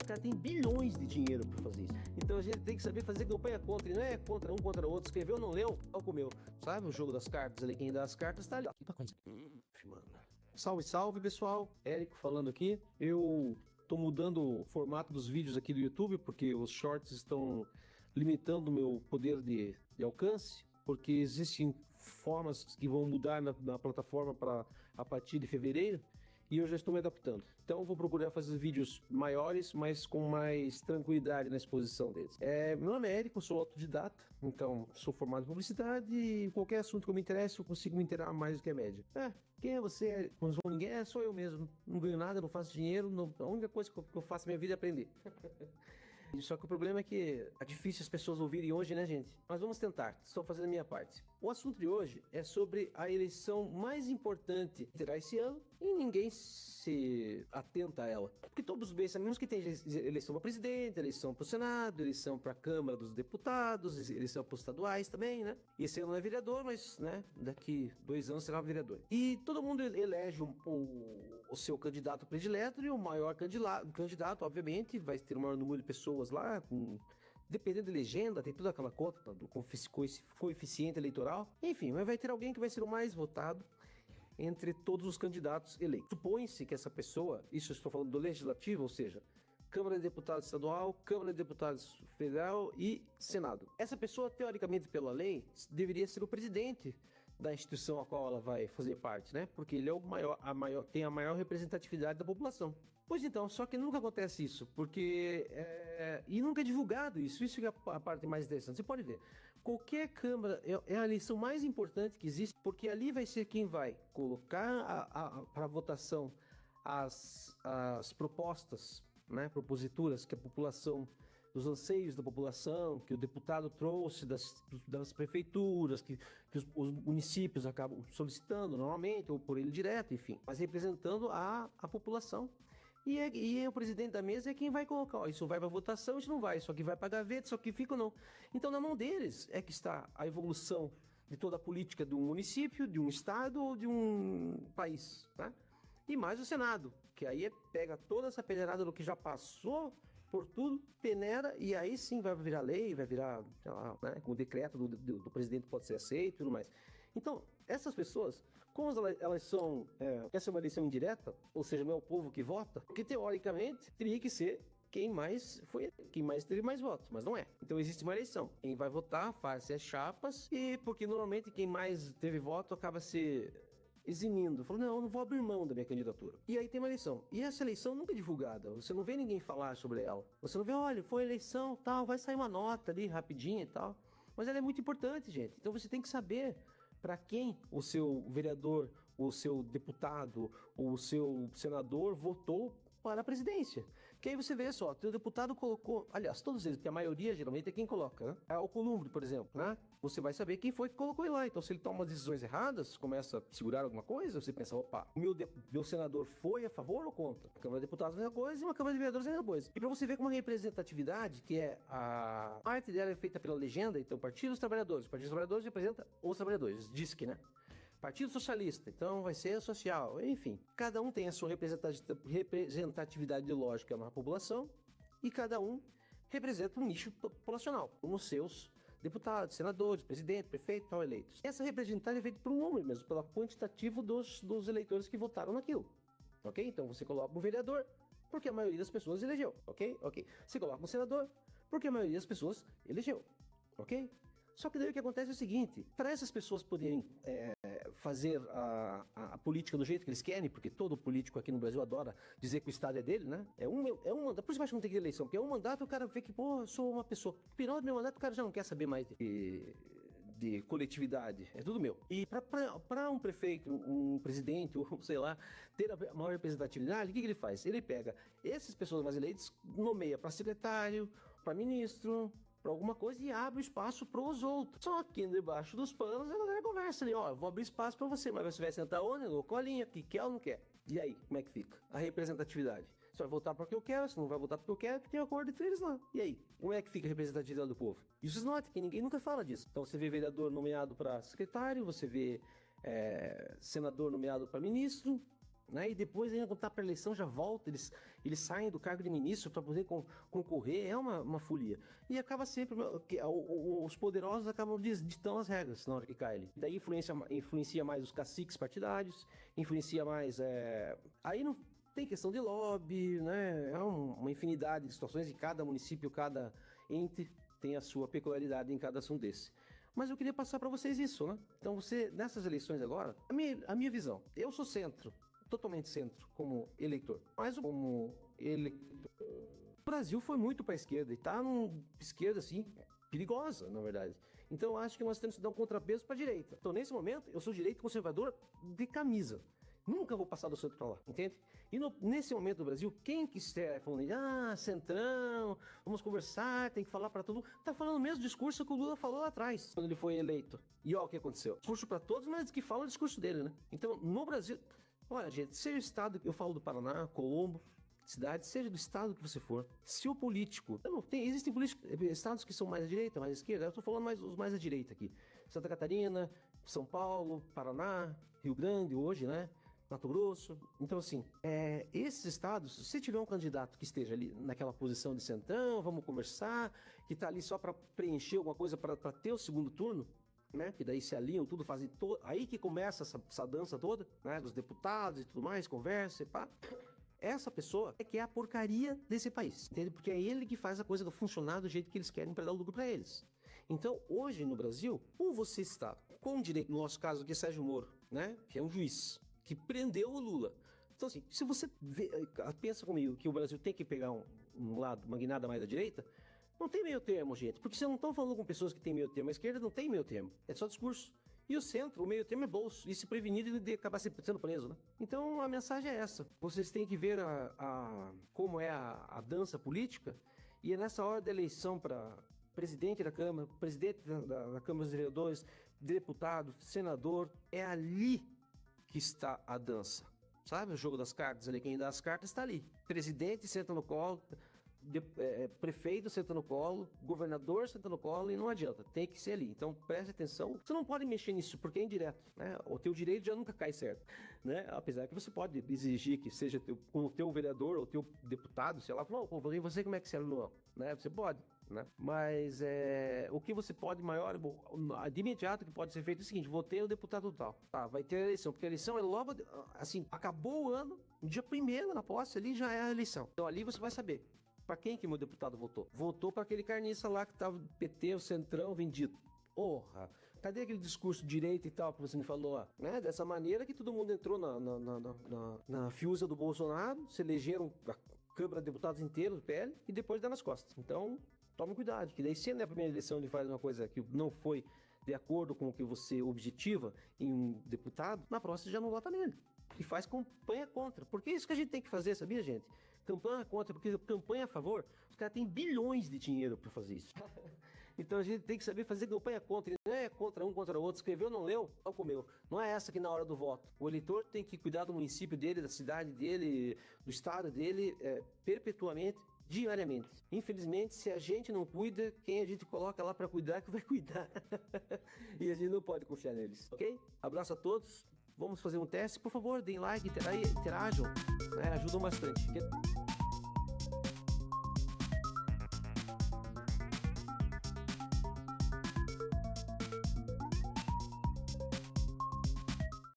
cara tem bilhões de dinheiro para fazer isso. Então a gente tem que saber fazer campanha contra, e não é contra um contra o outro. Escreveu, não leu, não comeu. Sabe o jogo das cartas ali? Quem dá as cartas tá ali. Mano. Salve, salve, pessoal. Érico falando aqui. Eu tô mudando o formato dos vídeos aqui do YouTube, porque os shorts estão limitando o meu poder de alcance, porque existem formas que vão mudar na plataforma a partir de fevereiro, e eu já estou me adaptando. Então eu vou procurar fazer vídeos maiores, mas com mais tranquilidade na exposição deles. Meu nome é Érico, sou autodidata, então sou formado em publicidade e qualquer assunto que eu me interesse eu consigo me inteirar mais do que a média. Quem é você? Não sou ninguém, sou eu mesmo. Não ganho nada, não faço dinheiro, a única coisa que eu faço na minha vida é aprender. Só que o problema é que é difícil as pessoas ouvirem hoje, né, gente? Mas vamos tentar, estou fazendo a minha parte. O assunto de hoje é sobre a eleição mais importante que terá esse ano e ninguém se atenta a ela. Porque todos bem sabemos que tem eleição para presidente, eleição para o Senado, eleição para a Câmara dos Deputados, eleição para os estaduais também, né? E esse ano não é vereador, mas, né, daqui 2 anos será vereador. E todo mundo elege o seu candidato predileto e o maior candidato, obviamente, vai ter o maior número de pessoas lá, dependendo da legenda, tem toda aquela conta do coeficiente eleitoral. Enfim, mas vai ter alguém que vai ser o mais votado entre todos os candidatos eleitos. Supõe-se que essa pessoa, isso eu estou falando do legislativo, ou seja, Câmara de Deputados Estadual, Câmara de Deputados Federal e Senado. Essa pessoa, teoricamente, pela lei, deveria ser o presidente da instituição a qual ela vai fazer parte, né? Porque ele é tem a maior representatividade da população. Pois então, só que nunca acontece isso, porque e nunca é divulgado isso que é a parte mais interessante. Você pode ver, qualquer Câmara é a eleição mais importante que existe, porque ali vai ser quem vai colocar para votação as propostas, né, proposituras que a população, os anseios da população, que o deputado trouxe das prefeituras, que os municípios acabam solicitando normalmente, ou por ele direto, enfim, mas representando a população. E o presidente da mesa é quem vai colocar, ó, isso vai para votação, isso não vai, isso aqui vai para gaveta, isso aqui fica ou não. Então na mão deles é que está a evolução de toda a política de um município, de um estado ou de um país, tá? E mais o Senado, que aí pega toda essa peneirada do que já passou por tudo, peneira, e aí sim vai virar lei, vai virar, sei lá, né, com o decreto do presidente pode ser aceito e tudo mais. Então, essas pessoas, como elas são, essa é uma eleição indireta, ou seja, não é o povo que vota, porque teoricamente teria que ser quem mais teve mais votos, mas não é. Então existe uma eleição. Quem vai votar faz as chapas, e porque normalmente quem mais teve voto acaba se eximindo, falou, não, eu não vou abrir mão da minha candidatura. E aí tem uma eleição. E essa eleição nunca é divulgada, você não vê ninguém falar sobre ela. Você não vê, olha, foi eleição, tal, vai sair uma nota ali rapidinho e tal. Mas ela é muito importante, gente. Então você tem que saber para quem o seu vereador, o seu deputado, o seu senador votou para a presidência. Que aí você vê só, o deputado colocou, aliás, todos eles, que a maioria geralmente é quem coloca, né? É o Alcolumbre, por exemplo, né? Você vai saber quem foi que colocou ele lá. Então, se ele toma decisões erradas, começa a segurar alguma coisa, você pensa, opa, o meu senador foi a favor ou contra? A Câmara de Deputados é uma coisa e uma Câmara de Vereadores é outra coisa. E para você ver como a representatividade, que é a parte dela é feita pela legenda, então, Partido dos Trabalhadores. O Partido dos Trabalhadores representa os trabalhadores, diz que, né? Partido Socialista, então vai ser social, enfim. Cada um tem a sua representatividade ideológica na população e cada um representa um nicho populacional, como os seus deputados, senadores, presidente, prefeito, tal, eleitos. Essa representatividade é feita por um número mesmo, pelo quantitativo dos eleitores que votaram naquilo, ok? Então você coloca um vereador porque a maioria das pessoas elegeu, ok? Você coloca um senador porque a maioria das pessoas elegeu, ok? Só que daí o que acontece é o seguinte, para essas pessoas poderem fazer a política do jeito que eles querem, porque todo político aqui no Brasil adora dizer que o Estado é dele, né? É um mandato, por isso eu acho que não tem que ter eleição, porque é um mandato o cara vê que, pô, eu sou uma pessoa. No final do meu mandato o cara já não quer saber mais de coletividade, é tudo meu. E para um prefeito, um presidente, ou sei lá, ter a maior representatividade, o que ele faz? Ele pega essas pessoas mais eleitas, nomeia para secretário, para ministro, para alguma coisa e abre espaço para os outros. Só que debaixo dos panos a galera conversa ali, ó, eu vou abrir espaço para você, mas você vai sentar onde? No colinha, que quer ou não quer? E aí, como é que fica? A representatividade. Você vai votar para o que eu quero, você não vai votar para o que eu quero, porque tem acordo entre eles lá. E aí, como é que fica a representatividade do povo? E vocês notem que ninguém nunca fala disso. Então você vê vereador nomeado para secretário, você vê senador nomeado para ministro, né? E depois, ainda quando tá para eleição, já volta, eles saem do cargo de ministro para poder concorrer, é uma folia. E acaba sempre, os poderosos acabam ditando as regras na hora que cai ele. Daí influencia mais os caciques partidários, influencia mais... Aí não tem questão de lobby, né? É uma infinidade de situações, e cada município, cada ente tem a sua peculiaridade em cada assunto desse. Mas eu queria passar para vocês isso, né? Então nessas eleições agora, a minha visão, eu sou centro, totalmente centro como eleitor, mas como eleitor, o Brasil foi muito para a esquerda e tá numa esquerda assim perigosa, na verdade. Então eu acho que nós temos que dar um contrapeso para a direita. Então nesse momento eu sou direito conservador de camisa. Nunca vou passar do centro para lá, entende? E nesse momento do Brasil, quem que estiver falando, centrão, vamos conversar, tem que falar para todo mundo, tá falando o mesmo discurso que o Lula falou lá atrás, quando ele foi eleito. E olha o que aconteceu. Discurso para todos, mas que fala o discurso dele, né? Então, no Brasil, olha, gente, seja o estado, eu falo do Paraná, Colombo, cidade, seja do estado que você for, se o político... Existem estados que são mais à direita, mais à esquerda, eu tô falando os mais à direita aqui. Santa Catarina, São Paulo, Paraná, Rio Grande, hoje, né? Mato Grosso. Então, assim, esses estados, se tiver um candidato que esteja ali naquela posição de centrão, vamos conversar, que está ali só para preencher alguma coisa para ter o segundo turno, né? Que daí se alinham, tudo fazem... Aí que começa essa dança toda, né? Dos deputados e tudo mais, conversa e pá. Essa pessoa é que é a porcaria desse país, entende? Porque é ele que faz a coisa funcionar do jeito que eles querem para dar lucro para eles. Então, hoje no Brasil, ou você está com direito, no nosso caso aqui é Sérgio Moro, né? Que é um juiz que prendeu o Lula. Então, assim, se você pensa comigo que o Brasil tem que pegar um lado, uma guinada mais à direita, não tem meio termo, gente. Porque vocês não estão falando com pessoas que têm meio termo. A esquerda não tem meio termo. É só discurso. E o centro, o meio termo é bolso. E se prevenir de acabar sendo preso, né? Então, a mensagem é essa. Vocês têm que ver como é a dança política. E é nessa hora da eleição para presidente da Câmara, presidente da Câmara dos Vereadores, deputado, senador, é ali que está a dança, sabe? O jogo das cartas ali, quem dá as cartas está ali. Presidente senta no colo, prefeito senta no colo, governador senta no colo e não adianta, tem que ser ali. Então preste atenção, você não pode mexer nisso porque é indireto, né? O teu direito já nunca cai certo, né? Apesar que você pode exigir que seja o teu vereador ou o teu deputado, sei lá, falou, e você como é que se alunou, né? Você pode. Né? Mas o que você pode maior, de imediato que pode ser feito é o seguinte: votei o deputado tal, tá, vai ter a eleição, porque a eleição é logo assim, acabou o ano, no dia 1º na posse ali já é a eleição, então ali você vai saber para quem que meu deputado votou para aquele carniça lá que tava PT, o centrão vendido. Porra, cadê aquele discurso direito e tal que você me falou, né? Dessa maneira que todo mundo entrou na fiusa do Bolsonaro, se elegeram a Câmara de Deputados inteiro do PL e depois dá nas costas. Então tome cuidado, que daí se na primeira eleição ele faz uma coisa que não foi de acordo com o que você objetiva em um deputado, na próxima já não vota nele. E faz campanha contra. Porque é isso que a gente tem que fazer, sabia, gente? Campanha contra, porque campanha a favor, os caras têm bilhões de dinheiro para fazer isso. Então a gente tem que saber fazer campanha contra. E não é contra um, contra o outro. Escreveu, não leu, não comeu. Não é essa que na hora do voto. O eleitor tem que cuidar do município dele, da cidade dele, do estado dele, perpetuamente, diariamente. Infelizmente, se a gente não cuida, quem a gente coloca lá para cuidar que vai cuidar. E a gente não pode confiar neles, ok? Abraço a todos. Vamos fazer um teste. Por favor, deem like, interajam. Ajudam bastante.